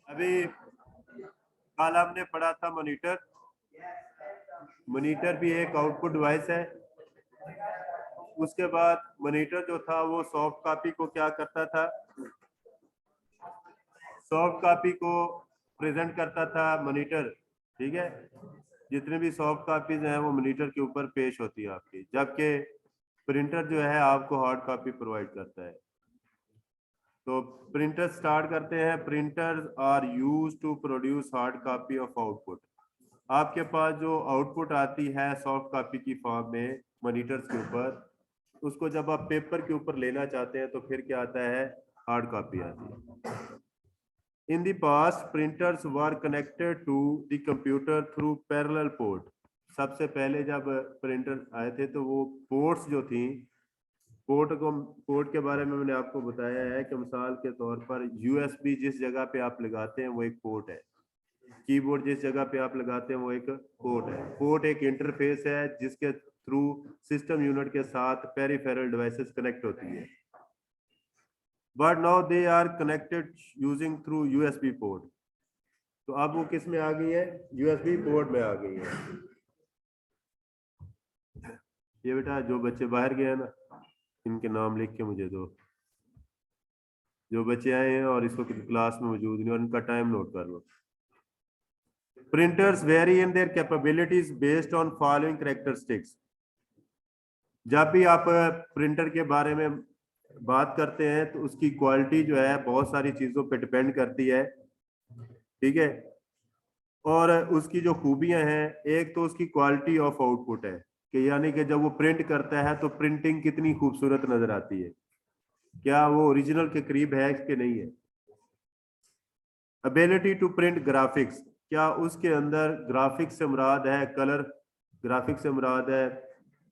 अभी कल हमने पढ़ा था मॉनिटर। मॉनिटर भी एक आउटपुट डिवाइस है। उसके बाद मॉनिटर जो था वो सॉफ्ट कॉपी को क्या करता था, सॉफ्ट कॉपी को प्रेजेंट करता था मॉनिटर। ठीक है, जितने भी सॉफ्ट कॉपीज हैं वो मॉनिटर के ऊपर पेश होती है आपकी, जबकि प्रिंटर जो है आपको हार्ड कॉपी प्रोवाइड करता है। तो प्रिंटर स्टार्ट करते हैं। Printers are used to produce hard copy of output. आपके पास जो आउटपुट आती है सॉफ्ट कॉपी की फॉर्म में मॉनिटर्स के ऊपर, उसको जब आप पेपर के ऊपर लेना चाहते हैं तो फिर क्या आता है, हार्ड कॉपी आती है। In the past printers were connected to the computer through parallel port. सबसे पहले जब प्रिंटर आए थे तो वो पोर्ट्स जो थी, पोर्ट के बारे में मैंने आपको बताया है कि मिसाल के तौर पर यूएसबी जिस जगह पे आप लगाते हैं वो एक पोर्ट है, कीबोर्ड जिस जगह पे आप लगाते हैं वो एक पोर्ट है। पोर्ट एक इंटरफेस है जिसके थ्रू सिस्टम यूनिट के साथ पेरिफेरल डिवाइसेस कनेक्ट होती है। But now they are connected using through USB port. तो अब वो किस में आ गई है, यूएसबी पोर्ट में आ गई है। ये बेटा जो बच्चे बाहर गए हैं ना, इनके नाम लिख के मुझे दो। जो बच्चे आए हैं और इस वक्त क्लास में मौजूद नहीं, और इनका टाइम नोट कर लो। Printers vary in their capabilities based on following characteristics. जब भी आप प्रिंटर के बारे में बात करते हैं तो उसकी क्वालिटी जो है बहुत सारी चीजों पे डिपेंड करती है। ठीक है, और उसकी जो खूबियां हैं, एक तो उसकी क्वालिटी ऑफ आउटपुट है कि यानी कि जब वो प्रिंट करता है तो प्रिंटिंग कितनी खूबसूरत नजर आती है, क्या वो ओरिजिनल के करीब है कि नहीं है। एबिलिटी टू प्रिंट ग्राफिक्स, क्या उसके अंदर ग्राफिक्स से मुराद है कलर, ग्राफिक्स से मुराद है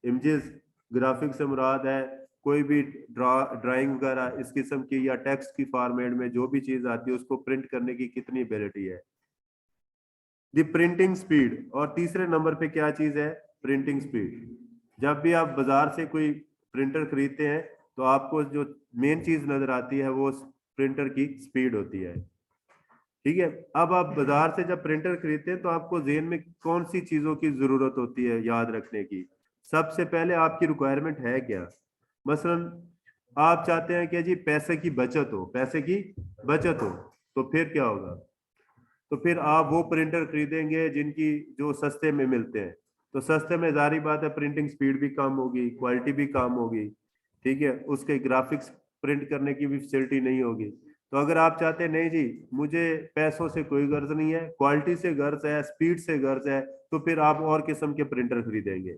इमेजेस, ग्राफिक्स से मुराद है कोई भी ड्राइंग वगैरह इस किस्म की, या टेक्स्ट की फॉर्मेट में जो भी चीज आती है उसको प्रिंट करने की कितनी एबिलिटी है। द प्रिंटिंग स्पीड, और तीसरे नंबर पे क्या चीज है, प्रिंटिंग स्पीड। जब भी आप बाजार से कोई प्रिंटर खरीदते हैं तो आपको जो मेन चीज नजर आती है वो प्रिंटर की स्पीड होती है। ठीक है, अब आप बाजार से जब प्रिंटर खरीदते हैं तो आपको जेहन में कौन सी चीजों की जरूरत होती है याद रखने की। सबसे पहले आपकी रिक्वायरमेंट है क्या। मसलन आप चाहते हैं कि जी पैसे की बचत हो, पैसे की बचत हो, तो फिर क्या होगा, तो फिर आप वो प्रिंटर खरीदेंगे जिनकी जो सस्ते में मिलते हैं। तो सस्ते में जारी बात है प्रिंटिंग स्पीड भी कम होगी, क्वालिटी भी कम होगी। ठीक है, उसके ग्राफिक्स प्रिंट करने की भी फैसिलिटी नहीं होगी। तो अगर आप चाहते हैं नहीं जी मुझे पैसों से कोई गर्ज नहीं है, क्वालिटी से गर्ज है, स्पीड से गर्ज है, तो फिर आप और किस्म के प्रिंटर खरीदेंगे।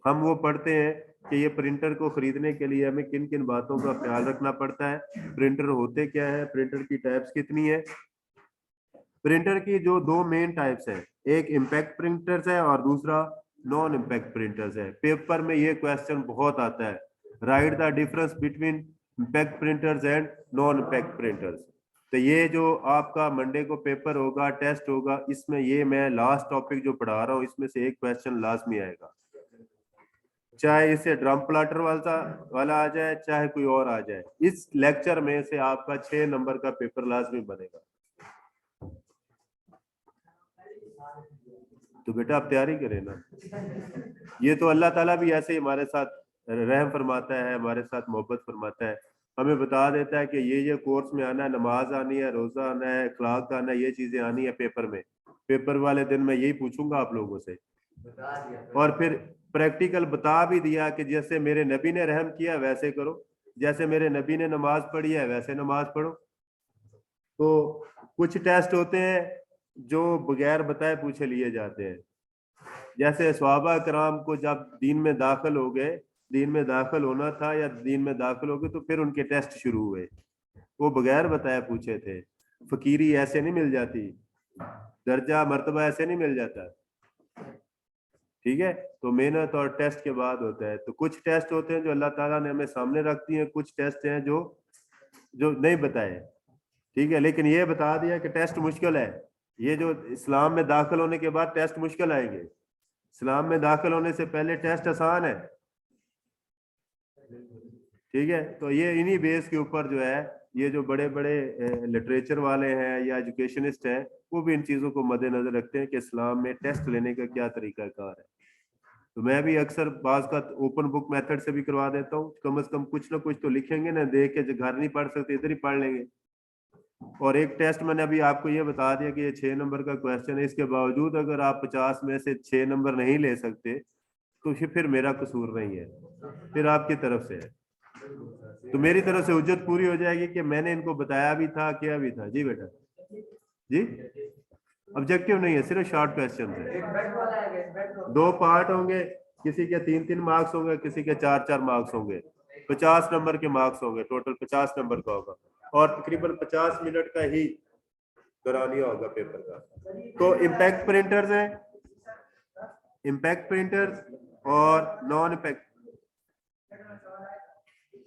हम वो पढ़ते हैं कि ये प्रिंटर को खरीदने के लिए हमें किन किन बातों का ख्याल रखना पड़ता है, प्रिंटर होते क्या है, प्रिंटर की टाइप्स कितनी है। प्रिंटर की जो दो मेन टाइप्स है, एक इम्पैक्ट प्रिंटर्स है और दूसरा नॉन इम्पैक्ट प्रिंटर्स है। पेपर में ये क्वेश्चन बहुत आता है, right the difference between impact printers and non impact printers. तो ये जो आपका मंडे को पेपर होगा, टेस्ट होगा, इसमें ये मैं लास्ट टॉपिक जो पढ़ा रहा हूँ इसमें से एक क्वेश्चन लाजमी आएगा, चाहे इसे ड्रम प्लाटर वाला आ जाए चाहे कोई और आ जाए। इस लेक्चर में से आपका 6 नंबर का पेपर लाजमी बनेगा। तो बेटा आप तैयारी करें ना। ये तो अल्लाह ताला भी ऐसे ही हमारे साथ रहम फरमाता है, हमारे साथ मोहब्बत फरमाता है, हमें बता देता है कि ये कोर्स में आना है, नमाज आनी है, रोजा आना है, अखलाक आना है, ये चीजें आनी है पेपर में। पेपर वाले दिन मैं यही पूछूंगा आप लोगों से, और फिर प्रैक्टिकल बता भी दिया कि जैसे मेरे नबी ने रहम किया वैसे करो, जैसे मेरे नबी ने नमाज पढ़ी है वैसे नमाज पढ़ो। तो कुछ टेस्ट होते हैं जो बगैर बताए पूछे लिए जाते हैं, जैसे सहाबा कराम को जब दीन में दाखिल हो गए, दीन में दाखिल होना था या दीन में दाखिल हो गए तो फिर उनके टेस्ट शुरू हुए, वो बगैर बताए पूछे थे। फकीरी ऐसे नहीं मिल जाती, दर्जा मर्तबा ऐसे नहीं मिल जाता। ठीक है, तो मेहनत और टेस्ट के बाद होता है। तो कुछ टेस्ट होते हैं जो अल्लाह ताला ने हमें सामने रख दिए, कुछ टेस्ट हैं जो जो नहीं बताए। ठीक है, लेकिन ये बता दिया कि टेस्ट मुश्किल है। ये जो इस्लाम में दाखिल होने के बाद टेस्ट मुश्किल आएंगे, इस्लाम में दाखिल होने से पहले टेस्ट आसान है। ठीक है, तो ये इन्हीं बेस के ऊपर जो है ये जो बड़े बड़े लिटरेचर वाले हैं या एजुकेशनिस्ट हैं वो भी इन चीजों को मद्देनजर रखते हैं कि इस्लाम में टेस्ट लेने का क्या तरीका कार है। तो मैं भी अक्सर बाज का ओपन बुक मेथड से भी करवा देता हूँ, कम से कम कुछ ना कुछ तो लिखेंगे ना, देख के जो घर नहीं पढ़ सकते इधर ही पढ़ लेंगे। और एक टेस्ट मैंने अभी आपको ये बता दिया कि ये 6 नंबर का क्वेश्चन है, इसके बावजूद अगर आप 50 में से 6 नंबर नहीं ले सकते तो ये फिर मेरा कसूर नहीं है, फिर आपकी तरफ से है। तो मेरी तरफ से उज्जत पूरी हो जाएगी कि मैंने इनको बताया भी था, किया भी था। जी बेटा जी, ऑब्जेक्टिव नहीं है, सिर्फ शॉर्ट क्वेश्चन है। 2 पार्ट होंगे, किसी के 3-3 मार्क्स होंगे, किसी के 4-4 मार्क्स होंगे। 50 नंबर के मार्क्स होंगे, टोटल 50 नंबर का होगा और तकरीबन 50 मिनट का ही दौरानिया होगा पेपर का। तो इम्पैक्ट प्रिंटर्स हैं, इम्पैक्ट प्रिंटर्स और नॉन इम्पैक्ट।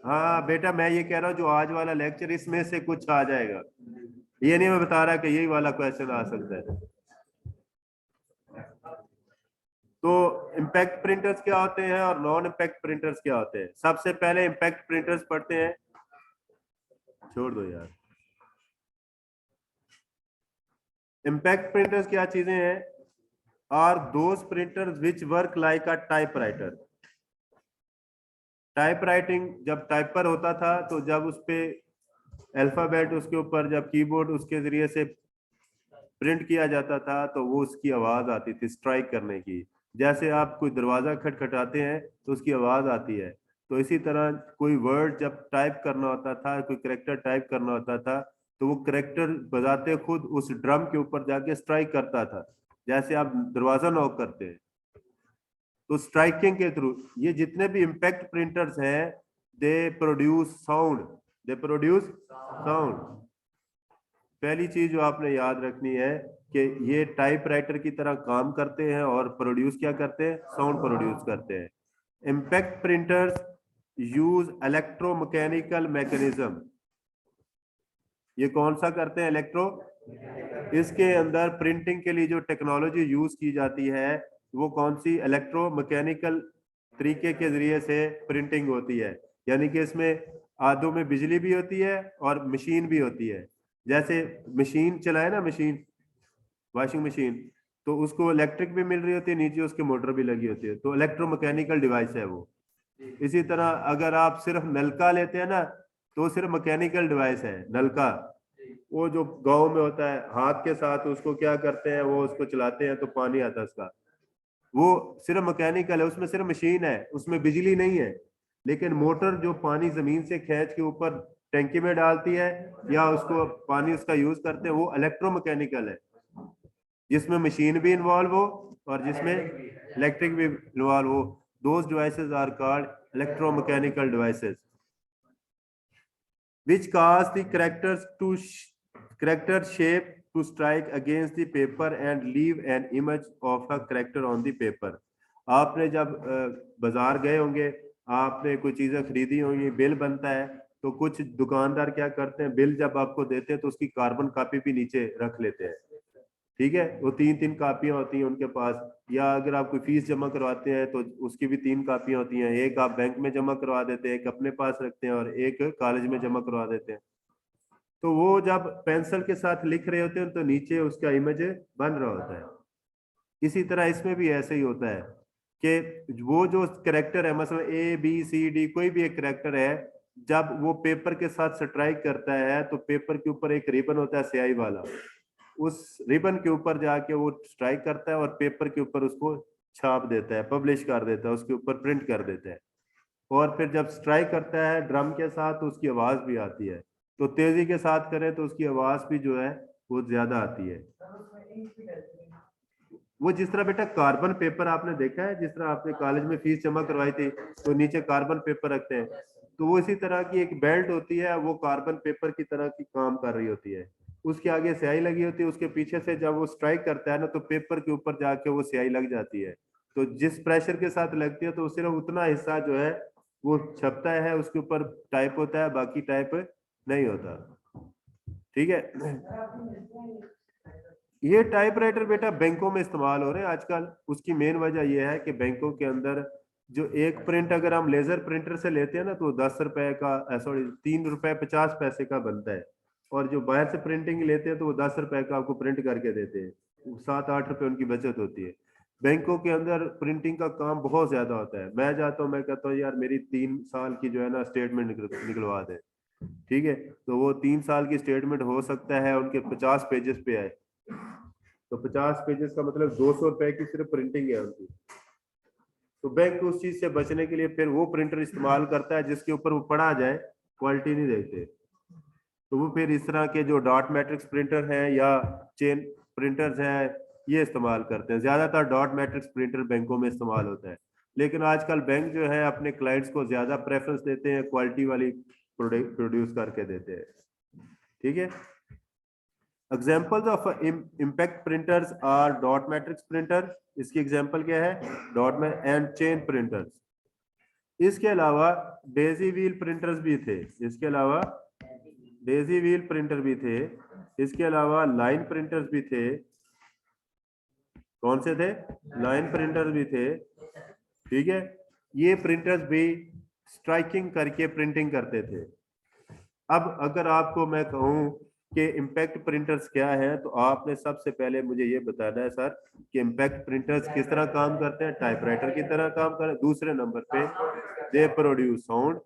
हाँ बेटा मैं ये कह रहा हूँ जो आज वाला लेक्चर इसमें से कुछ आ जाएगा, ये नहीं मैं बता रहा कि यही वाला क्वेश्चन आ सकता है। तो इम्पैक्ट प्रिंटर्स क्या होते हैं और नॉन इम्पैक्ट प्रिंटर्स क्या होते हैं। सबसे पहले इम्पैक्ट प्रिंटर्स पढ़ते हैं, छोड़ दो यार। इम्पैक्ट प्रिंटर्स क्या चीजें हैं, are those printers which work like a typewriter. Type writing जब टाइपर होता था तो जब उस पे अल्फाबेट उसके ऊपर जब कीबोर्ड उसके जरिए से प्रिंट किया जाता था तो वो उसकी आवाज आती थी स्ट्राइक करने की। जैसे आप कोई दरवाजा खटखटाते हैं तो उसकी आवाज आती है, तो इसी तरह कोई वर्ड जब टाइप करना होता था, कोई करेक्टर टाइप करना होता था तो वो करेक्टर बजाते खुद उस ड्रम के ऊपर जाके स्ट्राइक करता था, जैसे आप दरवाजा नॉक करते हैं। तो स्ट्राइकिंग के थ्रू ये जितने भी इम्पैक्ट प्रिंटर्स हैं they produce sound, they produce sound. पहली चीज जो आपने याद रखनी है कि ये टाइपराइटर की तरह काम करते हैं और प्रोड्यूस क्या करते हैं, साउंड प्रोड्यूस करते हैं। Impact printers use electromechanical mechanism. ये कौन सा करते हैं, इलेक्ट्रो। इसके अंदर प्रिंटिंग के लिए जो टेक्नोलॉजी यूज की जाती है वो कौन सी, इलेक्ट्रोमैकेनिकल तरीके के जरिए से प्रिंटिंग होती है। यानी कि इसमें आधों में बिजली भी होती है और मशीन भी होती है। जैसे मशीन चलाए ना, मशीन वॉशिंग मशीन, तो उसको इलेक्ट्रिक भी मिल रही होती है, नीचे उसके मोटर भी लगी होती है, तो इलेक्ट्रोमैकेनिकल डिवाइस है वो। इसी तरह अगर आप सिर्फ नलका लेते हैं ना तो सिर्फ मैकेनिकल डिवाइस है नलका। वो जो गांव में होता है हाथ के साथ उसको क्या करते हैं, वो उसको चलाते हैं तो पानी आता है उसका, वो सिर्फ मैकेनिकल है, उसमें सिर्फ मशीन है, उसमें बिजली नहीं है। लेकिन मोटर जो पानी जमीन से खींच के ऊपर टैंकी में डालती है या उसको पानी उसका यूज करते हैं, वो इलेक्ट्रोमैकेनिकल है, जिसमें मशीन भी इन्वॉल्व हो और जिसमें इलेक्ट्रिक भी इन्वॉल्व हो। Those devices are called electromechanical devices which cause the character shape to strike against the paper and leave an image of a character on the paper। आपने जब बाजार गए होंगे, आपने कोई चीजें खरीदी होंगी, बिल बनता है तो कुछ दुकानदार क्या करते हैं, बिल जब आपको देते हैं तो उसकी कार्बन कॉपी भी नीचे रख लेते हैं। ठीक है, वो 3-3 कापियां होती हैं उनके पास, या अगर आप कोई फीस जमा करवाते हैं तो उसकी भी 3 कापियां होती हैं, एक आप बैंक में जमा करवा देते हैं, एक अपने पास रखते हैं और एक कॉलेज में जमा करवा देते हैं। तो वो जब पेंसिल के साथ लिख रहे होते हैं तो नीचे उसका इमेज बन रहा होता है। इसी तरह इसमें भी ऐसे ही होता है कि वो जो करेक्टर है, मतलब ABCD कोई भी एक करेक्टर है, जब वो पेपर के साथ स्ट्राइक करता है तो पेपर के ऊपर एक रिबन होता है स्याही वाला, उस रिबन के ऊपर जाके वो स्ट्राइक करता है और पेपर के ऊपर उसको छाप देता है, पब्लिश कर देता है, उसके ऊपर प्रिंट कर देता है। और फिर जब स्ट्राइक करता है ड्रम के साथ तो उसकी आवाज भी आती है, तो तेजी के साथ करें तो उसकी आवाज भी जो है वो ज्यादा आती है। वो जिस तरह बेटा कार्बन पेपर आपने देखा है, जिस तरह आपने कॉलेज में फीस जमा करवाई थी तो नीचे कार्बन पेपर रखते हैं, तो वो इसी तरह की एक बेल्ट होती है, वो कार्बन पेपर की तरह की काम कर रही होती है। उसके आगे स्याही लगी होती है, उसके पीछे से जब वो स्ट्राइक करता है ना तो पेपर के ऊपर जाके वो स्याही लग जाती है। तो जिस प्रेशर के साथ लगती है तो सिर्फ उतना हिस्सा जो है वो छपता है, उसके ऊपर टाइप होता है, बाकी टाइप नहीं होता। ठीक है, ये टाइपराइटर बेटा बैंकों में इस्तेमाल हो रहे हैं आजकल। उसकी मेन वजह यह है कि बैंकों के अंदर जो एक प्रिंट अगर हम लेजर प्रिंटर से लेते हैं ना तो 10 रुपए का, सॉरी 3 रुपए 50 पैसे का बनता है, और जो बाहर से प्रिंटिंग लेते हैं तो वो 10 रुपए का आपको प्रिंट करके देते हैं, 7-8 रुपए उनकी बचत होती है। बैंकों के अंदर प्रिंटिंग का काम बहुत ज्यादा होता है। मैं जाता हूँ, मैं कहता हूँ यार मेरी 3 साल की जो है ना स्टेटमेंट निकलवा दे, ठीक है, तो वो 3 साल की स्टेटमेंट हो सकता है उनके 50 पेजेस पे आए, तो 50 पेजेस का मतलब 200 रुपए की सिर्फ प्रिंटिंग है उनकी। तो बैंक उस चीज से बचने के लिए फिर वो प्रिंटर इस्तेमाल करता है जिसके ऊपर वो पढ़ा जाए, क्वालिटी नहीं देखते। तो वो फिर इस तरह के जो डॉट मैट्रिक्स प्रिंटर हैं या चेन प्रिंटर्स हैं ये इस्तेमाल करते हैं। ज्यादातर डॉट मैट्रिक्स प्रिंटर बैंकों में इस्तेमाल होता है, लेकिन आजकल बैंक जो है अपने क्लाइंट्स को ज्यादा प्रेफरेंस देते हैं, क्वालिटी वाली प्रोडक्ट प्रोड्यूस करके देते हैं, ठीक है। Examples of impact printers R dot matrix printer, इसकी एग्जाम्पल क्या है, डॉट में एंड चेन प्रिंटर्स। इसके अलावा डेजी व्हील प्रिंटर्स भी थे, इसके अलावा डेजी व्हील प्रिंटर भी थे, इसके अलावा लाइन प्रिंटर्स भी थे। कौन से थे, लाइन प्रिंटर्स भी थे, ठीक है। ये प्रिंटर्स भी स्ट्राइकिंग करके प्रिंटिंग करते थे। अब अगर आपको मैं कहूं कि इम्पैक्ट प्रिंटर्स क्या है, तो आपने सबसे पहले मुझे ये बताना है सर कि इम्पैक्ट प्रिंटर्स किस तरह काम करते हैं। टाइपराइटर की तरह काम करते हैं। दूसरे नंबर पे दे प्रोड्यूस साउंड,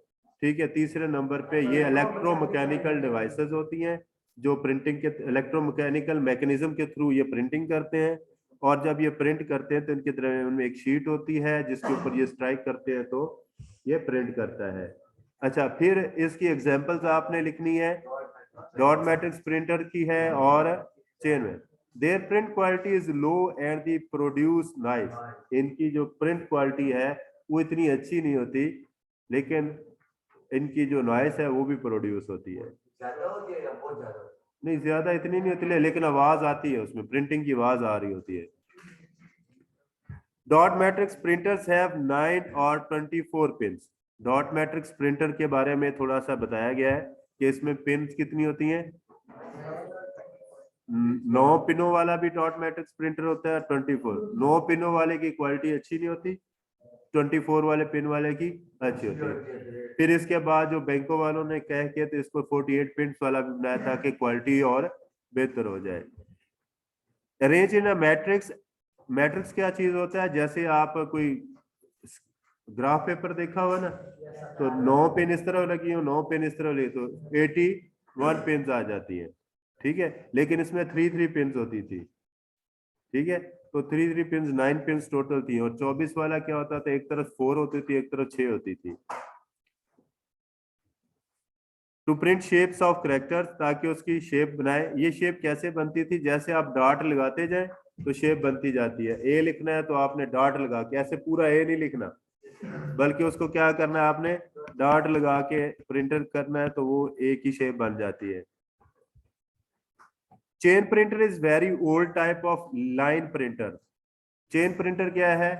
ठीक है। तीसरे नंबर पे ये इलेक्ट्रोमैकेनिकल डिवाइसेस होती हैं जो प्रिंटिंग के इलेक्ट्रोमैकेनिकल मैकेनिज्म के थ्रू ये प्रिंटिंग करते हैं, और जब ये प्रिंट करते हैं तो इनके तरह उनमें एक शीट होती है जिसके ऊपर ये स्ट्राइक करते हैं तो ये प्रिंट करता है। अच्छा, फिर इसकी एग्जांपल्स आपने लिखनी है, डॉट मैट्रिक्स प्रिंटर की है और चेन में। Their print quality is low and they produce noise, इनकी जो प्रिंट क्वालिटी है वो इतनी अच्छी नहीं होती, लेकिन इनकी जो नॉइस है वो भी प्रोड्यूस होती है। ज्यादा होती है या बहुत ज्यादा? नहीं, ज्यादा इतनी नहीं होती, लेकिन आवाज आती है, उसमें प्रिंटिंग की आवाज आ रही होती है। डॉट मैट्रिक्स प्रिंटर्स हैव 9 और 24 पिंस। डॉट मैट्रिक्स प्रिंटर के बारे में थोड़ा सा बताया गया है कि इसमें पिंस कितनी होती हैं। 9 पिनों वाला भी डॉट मैट्रिक्स प्रिंटर होता है, 24। 9 पिनों वाले की क्वालिटी अच्छी नहीं होती, 24 वाले पिन वाले की अच्छी होती है। फिर इसके बाद जो बैंकों वालों ने कह के तो इसको 48 पिन वाला भी बनाया ताकि क्वालिटी और बेहतर हो जाए। Arrange in a matrix, matrix क्या चीज होता है, जैसे आप कोई ग्राफ पेपर देखा हुआ ना, तो 9 पिन इस तरह लगी हो, 9 पिन इस तरह लगी तो 81 पिन आ जाती है, ठीक है। लेकिन इसमें 3 पिन होती थी, ठीक है। तो 3 पिन 9 पिन टोटल थी, और 24 वाला क्या होता था, एक तरफ 4 होती थी, एक तरफ 6 होती थी। To print shapes of characters, ताकि उसकी शेप बनाए। ये शेप कैसे बनती थी, जैसे आप डॉट लगाते जाए तो शेप बनती जाती है। ए लिखना है तो आपने डॉट लगा के, ऐसे पूरा ए नहीं लिखना, बल्कि उसको क्या करना है, आपने डॉट लगा के प्रिंटर करना है तो वो ए की शेप बन जाती है। Chain printer is very old type of line printer. Chain printer क्या है,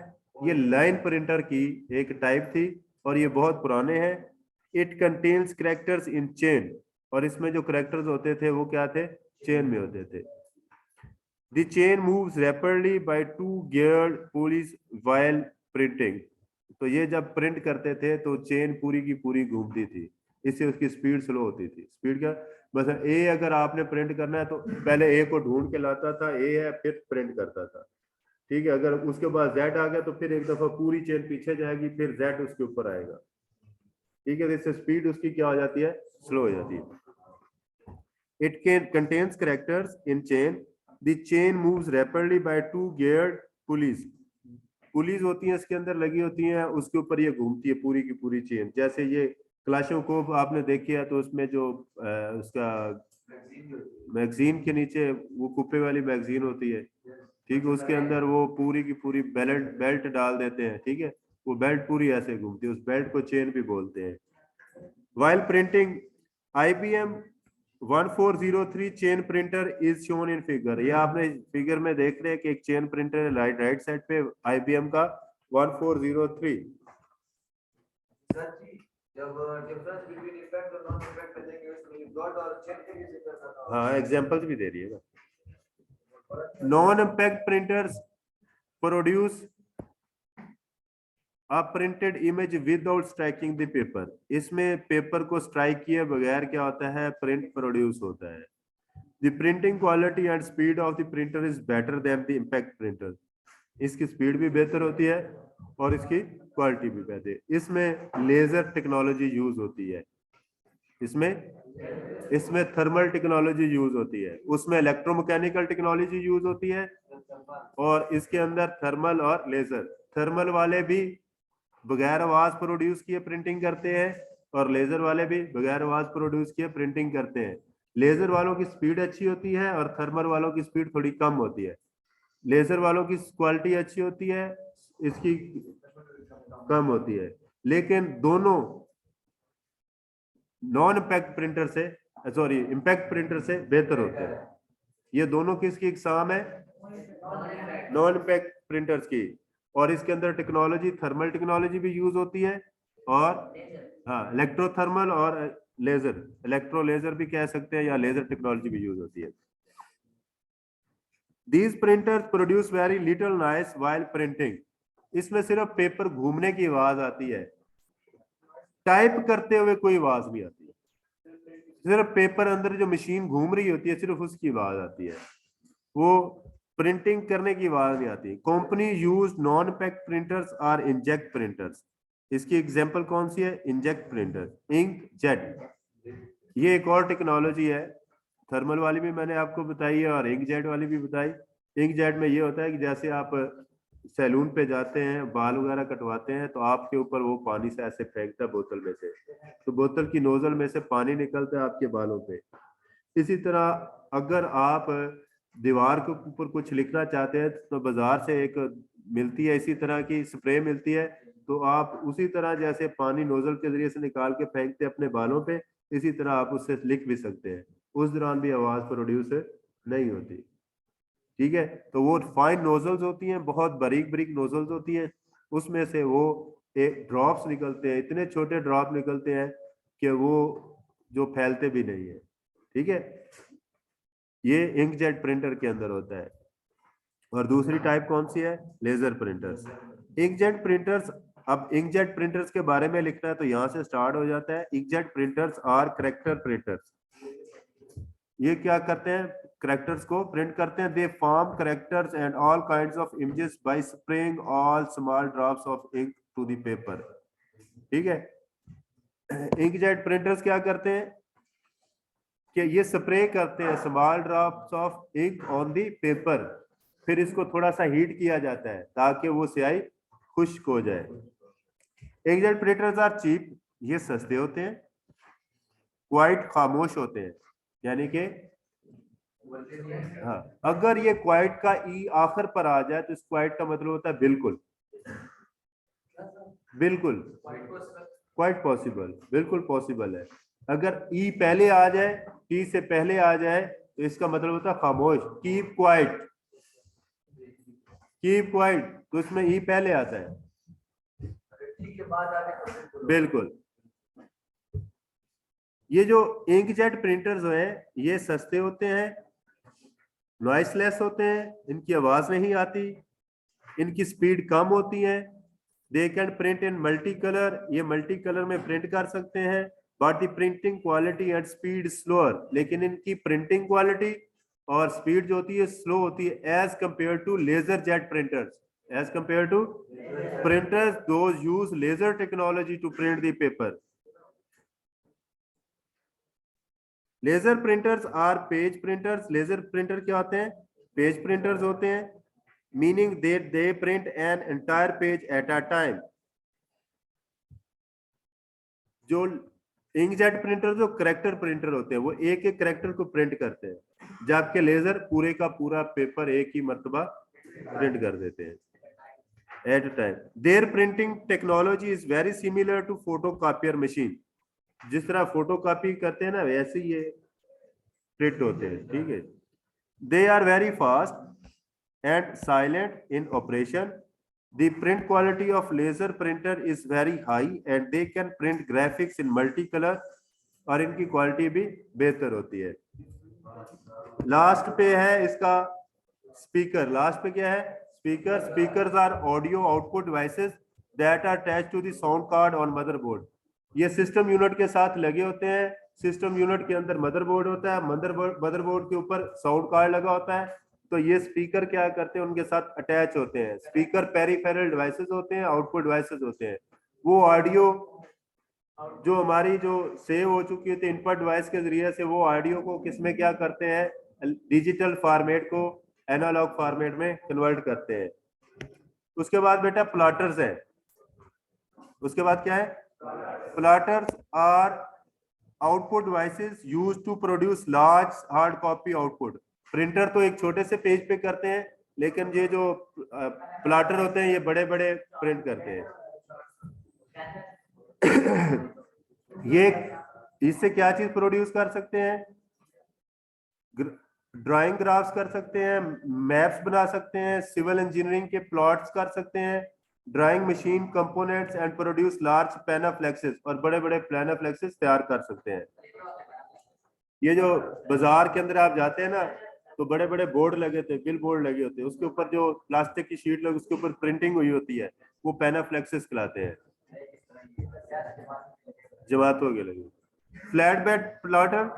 ये लाइन प्रिंटर की एक टाइप थी और ये बहुत पुराने हैं। It contains characters in chain, और इसमें जो करेक्टर्स होते थे वो क्या थे, चेन में होते थे। The chain moves rapidly by 2 geared pulleys while printing. तो ये जब प्रिंट करते थे तो चेन पूरी की पूरी घूमती थी, इससे उसकी स्पीड स्लो होती थी। स्पीड क्या, बस ए अगर आपने प्रिंट करना है तो पहले ए को ढूंढ के लाता था, ए है, फिर प्रिंट करता था, ठीक है। अगर उसके बाद जेड आ गया तो फिर एक दफा पूरी चेन पीछे जाएगी, फिर जेड उसके ऊपर आएगा, ठीक है। इससे स्पीड उसकी क्या हो जाती है, स्लो हो जाती है। It can contains characters in chain, the chain moves rapidly by 2 geared pulleys. Pulleys होती हैं इसके अंदर लगी होती हैं, उसके ऊपर ये घूमती है पूरी की पूरी चेन। जैसे ये क्लाशोकोफ आपने देखी है तो उसमें जो उसका मैगजीन के नीचे वो कुप्पे वाली मैगजीन होती है, ठीक है, उसके अंदर वो पूरी की पूरी बेल्ट बेल्ट डाल देते हैं, ठीक है। वो बेल्ट पूरी ऐसे घूमती है, उस बेल्ट को चेन भी बोलते हैं। While printing, IBM 1403 chain printer is shown in figure. ये आपने फिगर में देख रहे हैं कि एक चेन प्रिंटर है राइट राइट साइड पे IBM का 1403। जब डिफरेंस बिटवीन इफेक्ट और नॉन इफेक्ट करेंगे उसमें डॉट और चेन के यूज करता था। हाँ, एग्जांपल्स भी दे रही है ना। Non impact printers produce a printed image without striking the paper, इसमें पेपर को स्ट्राइक किए बगैर क्या होता है, प्रिंट प्रोड्यूस होता है। The printing quality and speed of the printer is better than the impact printer, इसकी स्पीड भी बेहतर होती है और इसकी क्वालिटी भी बेहतर है। इसमें लेजर टेक्नोलॉजी यूज होती है, इसमें इसमें थर्मल टेक्नोलॉजी यूज होती है, उसमें इलेक्ट्रोमैकेनिकल टेक्नोलॉजी यूज होती है, और इसके अंदर थर्मल और लेजर। थर्मल वाले भी बगैर आवाज प्रोड्यूस किए प्रिंटिंग करते हैं और लेजर वाले भी बगैर आवाज प्रोड्यूस किए प्रिंटिंग करते हैं। लेजर वालों की स्पीड अच्छी होती है और थर्मल वालों की स्पीड थोड़ी कम होती है। लेजर वालों की क्वालिटी अच्छी होती है, इसकी कम होती है, लेकिन दोनों नॉन इम्पैक्ट प्रिंटर से, सॉरी इम्पैक्ट प्रिंटर से बेहतर होते हैं। ये दोनों किसकी एग्जाम है, नॉन इम्पैक्ट प्रिंटर्स की, और इसके अंदर टेक्नोलॉजी थर्मल टेक्नोलॉजी भी यूज होती है, और हाँ इलेक्ट्रोथर्मल और लेजर, इलेक्ट्रो लेजर भी कह सकते हैं, या लेजर टेक्नोलॉजी भी यूज होती है। These printers produce very little noise while printing, इसमें सिर्फ पेपर घूमने की आवाज आती है, टाइप करते हुए कोई आवाज नहीं आती है, सिर्फ पेपर अंदर जो मशीन घूम रही होती है सिर्फ उसकी आवाज आती है, वो प्रिंटिंग करने की आवाज नहीं आती। Company use non pack printers और इंजेक्ट प्रिंटर्स, इसकी एग्जांपल कौन सी है, इंजेक्ट प्रिंटर, इंक जेट, ये एक और टेक्नोलॉजी है। थर्मल वाली भी मैंने आपको बताई है और इंक जेट वाली भी बताई। इंक जेट में ये होता है कि जैसे आप सैलून पे जाते हैं, बाल वगैरह कटवाते हैं, तो आपके ऊपर वो पानी से ऐसे फेंकता है बोतल में से, तो बोतल की नोजल में से पानी निकलता है आपके बालों पे। इसी तरह अगर आप दीवार के ऊपर कुछ लिखना चाहते हैं तो बाजार से एक मिलती है इसी तरह की स्प्रे मिलती है, तो आप उसी तरह जैसे पानी नोजल के जरिए से निकाल के फेंकते हैं अपने बालों पे, इसी तरह आप उससे लिख भी सकते हैं, उस दौरान भी आवाज प्रोड्यूस नहीं होती। ठीक है, तो वो फाइन नोजल्स होती हैं, बहुत बारीक बारीक नोजल्स होती हैं, उसमें से वो एक ड्रॉप्स निकलते हैं, इतने छोटे ड्रॉप निकलते हैं कि वो जो फैलते भी नहीं है। ठीक है, ये इंकजेट प्रिंटर के अंदर होता है। और दूसरी टाइप कौन सी है, लेजर प्रिंटर्स। इंकजेट प्रिंटर्स, अब इंकजेट प्रिंटर्स के बारे में लिखना है तो यहां से स्टार्ट हो जाता है। Inkjet printers are character printers, ये क्या करते हैं, करेक्टर्स को प्रिंट करते हैं। They form characters and all kinds of images by spraying all small drops of ink to the paper. ठीक है, इंकजेट प्रिंटर्स क्या करते हैं कि ये स्प्रे करते हैं small drops of ink on the paper, फिर इसको थोड़ा सा हीट किया जाता है ताकि वो स्याही खुश्क हो जाए। इंकजेट प्रिंटर्स आर चीप, ये सस्ते होते हैं। क्वाइट खामोश होते हैं, यानी कि हाँ, अगर ये क्वाइट का ई आखिर पर आ जाए तो इस क्वाइट का मतलब होता है बिल्कुल, बिल्कुल क्वाइट पॉसिबल, बिल्कुल पॉसिबल है। अगर ई पहले आ जाए, टी से पहले आ जाए, तो इसका मतलब होता है खामोश, कीप क्वाइट, कीप क्वाइट, तो इसमें ई पहले आता है, बिल्कुल। ये जो इंकजेट प्रिंटर्स है ये सस्ते होते हैं, नॉइसलेस होते हैं, इनकी आवाज नहीं आती, इनकी स्पीड कम होती है। They can print in multi colour, ये मल्टी कलर में प्रिंट कर सकते हैं। But the printing quality and speed slower, लेकिन इनकी प्रिंटिंग क्वालिटी और स्पीड जो होती है स्लो होती है as compare to laser jet printers, as compare to printers those use laser technology to print the paper. Laser printers are page printers, laser printer क्या होते हैं, पेज प्रिंटर्स होते हैं, meaning they print an entire page at a time. जो inkjet printer जो character printer होते हैं वो एक एक करेक्टर को प्रिंट करते हैं, जबकि लेजर पूरे का पूरा पेपर एक ही मर्तबा प्रिंट कर देते हैं at a time. Their printing technology is very similar to photocopier machine, जिस तरह फोटोकॉपी करते हैं ना वैसे ही ये प्रिंट होते हैं। ठीक है, they are very fast and silent in operation. The print quality of laser printer is very high and they can print graphics in multicolor, और इनकी क्वालिटी भी बेहतर होती है। लास्ट पे है इसका स्पीकर, लास्ट पे क्या है, speaker. Speakers are audio output devices that are attached to the sound card on motherboard. ये सिस्टम यूनिट के साथ लगे होते हैं। सिस्टम यूनिट के अंदर मदरबोर्ड होता है, मदरबोर्ड के ऊपर साउंड कार्ड लगा होता है। तो ये स्पीकर क्या करते हैं, उनके साथ अटैच होते हैं। स्पीकर पेरिफेरल डिवाइसेस होते हैं, आउटपुट डिवाइसेस होते हैं। वो ऑडियो जो हमारी जो सेव हो चुकी होती है इनपुट डिवाइस के जरिए से, वो ऑडियो को किसमें क्या करते हैं, डिजिटल फॉर्मेट को एनालॉग फॉर्मेट में कन्वर्ट करते हैं। उसके बाद बेटा प्लॉटर्स है। उसके बाद क्या है, plotters are output devices used to produce large hard copy output. Printer तो एक छोटे से पेज पे करते हैं, लेकिन ये जो प्लॉटर होते हैं ये बड़े बड़े प्रिंट करते हैं। ये इससे क्या चीज प्रोड्यूस कर सकते हैं, ड्राइंग ग्राफ्स कर सकते हैं, मैप्स बना सकते हैं, सिविल इंजीनियरिंग के प्लॉट्स कर सकते हैं, drawing machine components and produce large panaflexes, और बड़े बड़े पैनाफ्लेक्सेस तैयार कर सकते हैं। ये जो बाजार के अंदर आप जाते हैं ना, तो बड़े बड़े बोर्ड लगे थे, बिल बोर्ड लगे होते हैं, उसके ऊपर जो प्लास्टिक की शीट लगी उसके ऊपर प्रिंटिंग हुई होती है, वो पैनाफ्लेक्सेस कहलाते हैं। जमातों के लगे। फ्लैट बेड प्लॉटर,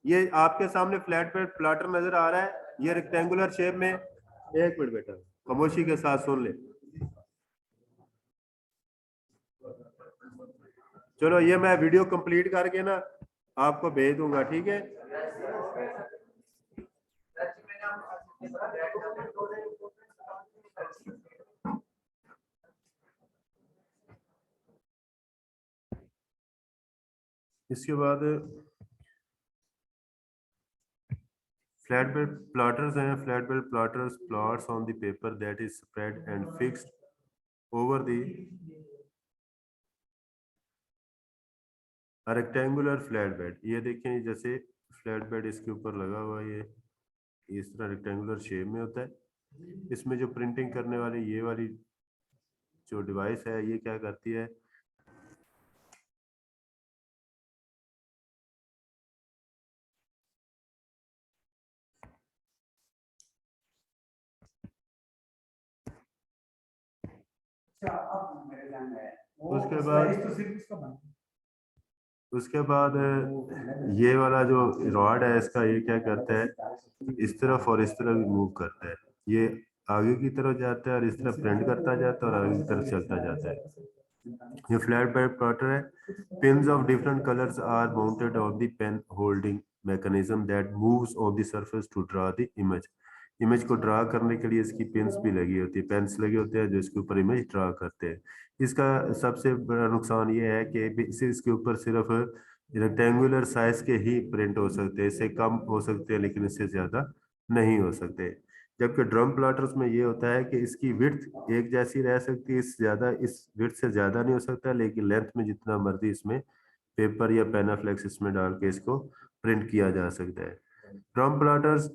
ये आपके सामने फ्लैट बेड प्लॉटर नजर आ रहा है, ये रेक्टेंगुलर शेप में। एक मिनट बेटा, खामोशी के साथ सुन ले। चलो ये मैं वीडियो कंप्लीट करके ना आपको भेज दूंगा, ठीक है। इसके बाद फ्लैट बेड प्लॉटर्स हैं। Flat bed plotters plots on the paper that is spread and fixed over the rectangular flat bed. ये देखें, जैसे फ्लैट बेड इसके ऊपर लगा हुआ है, ये इस तरह रेक्टेंगुलर शेप में होता है। इसमें जो प्रिंटिंग करने वाली ये वाली जो डिवाइस है, ये क्या करती है, उसके बाद ये वाला जो रॉड है इसका, ये क्या करता है, इस तरफ और इस तरफ मूव करता है। ये आगे की तरफ जाता है और इस तरफ प्रिंट करता जाता है और आगे की तरफ चलता जाता है। ये फ्लैट बेड प्लॉटर है। Pins of different colours are mounted on the pen holding mechanism that moves on the surface to draw the image. Image को ड्रा करने के लिए इसकी पिन्स भी लगी होती है, पेन्स लगे होते हैं जो इसके ऊपर इमेज ड्रा करते हैं। इसका सबसे बड़ा नुकसान ये है कि इसके ऊपर सिर्फ रेक्टेंगुलर साइज के ही प्रिंट हो सकते हैं, इससे कम हो सकते हैं लेकिन इससे ज्यादा नहीं हो सकते। जबकि ड्रम प्लॉटर्स में ये होता है कि इसकी विड्थ एक जैसी रह सकती है, इस विड्थ से ज्यादा नहीं हो सकता, लेकिन लेंथ में जितना मर्जी इसमें पेपर या पेनाफ्लेक्स इसमें डाल के इसको प्रिंट किया जा सकता है। ड्रम प्लॉटर्स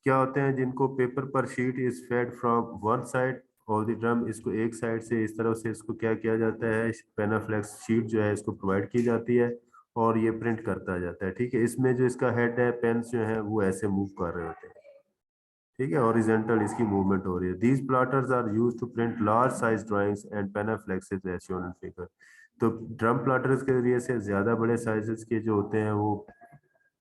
क्या होते हैं, जिनको पेपर पर sheet is fed from one side और द ड्रम, इसको एक साइड से इस तरफ से इसको क्या किया जाता है, पेनाफ्लेक्स शीट जो है इसको प्रोवाइड की जाती है और ये प्रिंट करता जाता है। ठीक है, इसमें जो इसका हेड है, पेन्स जो है वो ऐसे मूव कर रहे होते हैं। ठीक है, हॉरिजॉन्टल इसकी मूवमेंट हो रही है। These plotters are used to print large size drawings and panaflexes as shown in figure. तो ड्रम प्लॉटर्स के जरिए से ज्यादा बड़े साइजेस के जो होते हैं वो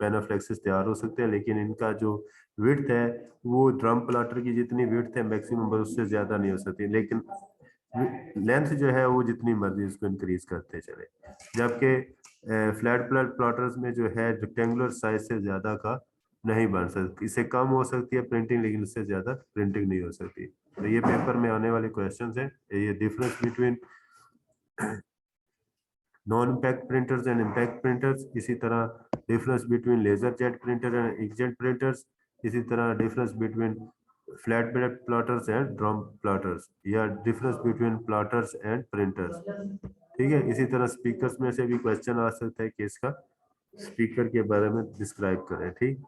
पेनाफ्लेक्सेस तैयार हो सकते हैं, लेकिन इनका जो विड्थ है वो ड्रम प्लॉटर की जितनी विड्थ है मैक्सिमम बस उससे ज्यादा नहीं हो सकती, लेकिन लेंथ जो है वो जितनी मर्जी उसको इंक्रीज करते चले। जबकि फ्लैट प्लॉटर्स में जो है रेक्टेंगुलर साइज से ज्यादा का नहीं बन सकती, इससे कम हो सकती है प्रिंटिंग लेकिन इससे ज्यादा प्रिंटिंग नहीं हो सकती। तो ये पेपर में आने वाले क्वेश्चंस हैं, ये difference between non impact printers and impact printers, इसी तरह difference between laser jet printer and inkjet printers, इसी तरह difference between flat bed plotters and drum plotters, या difference between plotters and printers. ठीक है, इसी तरह स्पीकर्स में से भी क्वेश्चन आ सकता है कि इसका स्पीकर के बारे में डिस्क्राइब करें। ठीक।